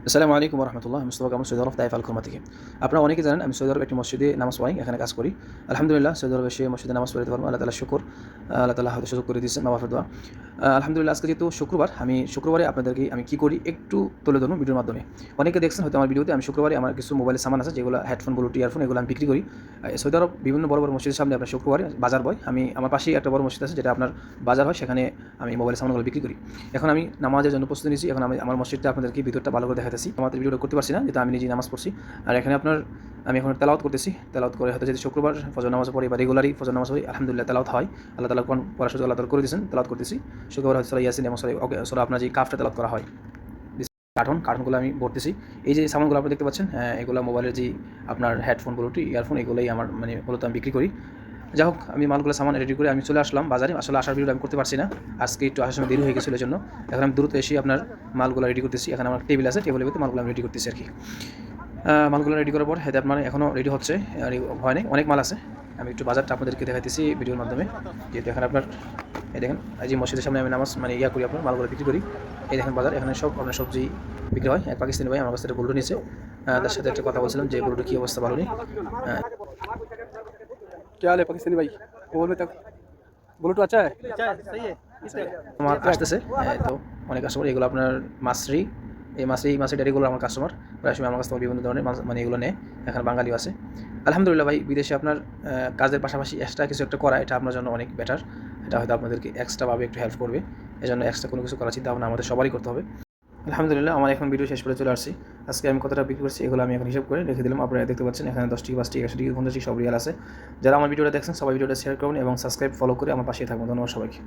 আসসালামু আলাইকুম রহমতুল্লাহ। আমি মুস্তফা কামাল, সৌদি আরব তাইফ আল খুরমা থেকে। আপনারা অনেকেই জানেন আমি সৌদি আরব একটি মসজিদে নামাজ পড়াই, এখানে কাজ করি। আলহামদুলিল্লাহ সৌদি আরবে এসে মসজিদে নামাজ পড়তে পারবো, আল্লাহ তাআলা শুকর। আল্লাহ তাআলা হয়তো সুযোগ করে দিয়েছেন, মা বাবার দোয়া। আলহামদুলিল্লাহ আজকে যেহেতু শুক্রবার, আমি শুক্রবারে আপনাদেরকে আমি কী করি একটু তুলে ধরুন ভিডিওর মাধ্যমে। অনেকে দেখছেন হয়তো আমার ভিডিওতে, আমি শুক্রবারে আমার কিছু মোবাইলের সামান আছে যেগুলো হেডফোন, ব্লুটুথ, ইয়ারফোন এগুলো আমি বিক্রি করি। সৌদি আরব বিভিন্ন বড় বড় মসজিদের সামনে আপনার শুক্রবারে বাজার বয়। আমি আমার পাশেই একটা বড় মসজিদ আছে যেটা আপনার বাজার হয়, সেখানে আমি মোবাইলের সামানগুলো বিক্রি করি। এখন আমি নামাজের জন্য প্রস্তুতি নিয়েছি। এখন আমি আমার মসজিদটা আপনাদেরকে ভিতরটা ভালো করে দেখাতেছি। আমাদের ভিডিওটা করতে পারছি না যেহেতু আমি নিজেই নামাজ পড়ছি। আর এখানে আপনার আমি এখন তেলাওয়াত করতেছি। তেলাওয়াত করে হয়তো যদি শুক্রবার ফজর নামাজ পড়ি বা রেগুলারই ফজর নামাজ পড়ি, আলহামদুলিল্লাহ তেলাওয়াত হয়। আল্লাহ তাআলা কোরআন পড়ার সুযোগ আল্লাহ তাআলা করে দিয়েছেন, তেলাওয়াত করতেছি। শুক্রবার হয়তো সূরা ইয়াসিন এবং সূরা আপনার যে কাফটা তেলাওয়াত করা হয়। কার্টুনগুলো আমি ভরতেছি। এই যে সামানগুলো আপনি দেখতে পাচ্ছেন, এগুলো মোবাইলের যে আপনার হেডফোন, ব্লুটুথ, ইয়ারফোন এগুলোই আমার মানে মূলত আমি বিক্রি করি। যাই হোক, আমি মালগুলো সামান রেডি করে আমি চলে আসলাম বাজারে। আসলে আসার ভিডিও আমি করতে পারছি না, আজকে একটু আসার সময় দেরি হয়ে গেছিলো। এই জন্য এখন আমি দ্রুত এসে আপনার মালগুলো রেডি করতেছি। এখানে আমার টেবিল আছে, টেবিলের ভিতরে মালগুলো আমি রেডি করতেছি আর কি। মালগুলো রেডি করার পর হয়তো আপনার এখনও রেডি হচ্ছে, আর হয় নাই, অনেক মাল আছে। আমি একটু বাজারটা আপনাদেরকে দেখাইতেছি ভিডিওর মাধ্যমে। যেহেতু এখানে আপনার এই দেখেন, এই যে মসজিদের সামনে আমি নামাজ মানে করি, আপনার মালগুলো বিক্রি করি। এই দেখেন বাজার, এখানে সব আপনার সবজি বিক্রি হয়। এক পাকিস্তানি ভাই আমার কাছে একটা ব্লুটুথ নিয়েছে, তার সাথে একটা কথা বলছিলাম যে ব্লুটুথ কী অবস্থা, ভালো নেই। क्या हाल है पाकिस्तानी भाई? बोल में तक बोलो तो अच्छा है। सही है। আমার আসতেছে তো অনেক কাস্টমার। এগুলো আপনার মাছরি, এই মাছরি রেগুলার আমার কাস্টমার। প্রায় সময় আমার কাছ থেকে বিভিন্ন ধরনের মাছ মানে এগুলো নেয়। এখানে বাঙালিও আছে। আলহামদুলিল্লাহ ভাই, বিদেশে আপনার কাজের পাশাপাশি এক্সট্রা কিছু একটা করা, এটা আপনার জন্য অনেক বেটার। এটা হয়তো আপনাদেরকে এক্সট্রাভাবে একটু হেল্প করবে। এজন্য এক্সট্রা কোনো কিছু করার চিন্তা ভাবনা আমাদের সবারই করতে হবে। আলহামদুলিল্লাহ আমার এখন ভিডিও শেষ করে চলে আসছি। আজকে আমি কতটা বিক্রি করছি এগুলো আমি এখন হিসাব করে রেখে দিলাম। আপনারা দেখতে পাচ্ছেন এখানে 10 টাকা, 5 টাকা, 100 টাকা, 50 টাকা সব রিয়াল আছে। যারা আমার ভিডিওটা দেখছেন সবাই ভিডিওটা শেয়ার করুন এবং সাবস্ক্রাইব, ফলো করে আমার পাশে থাকুন। ধন্যবাদ সবাইকে।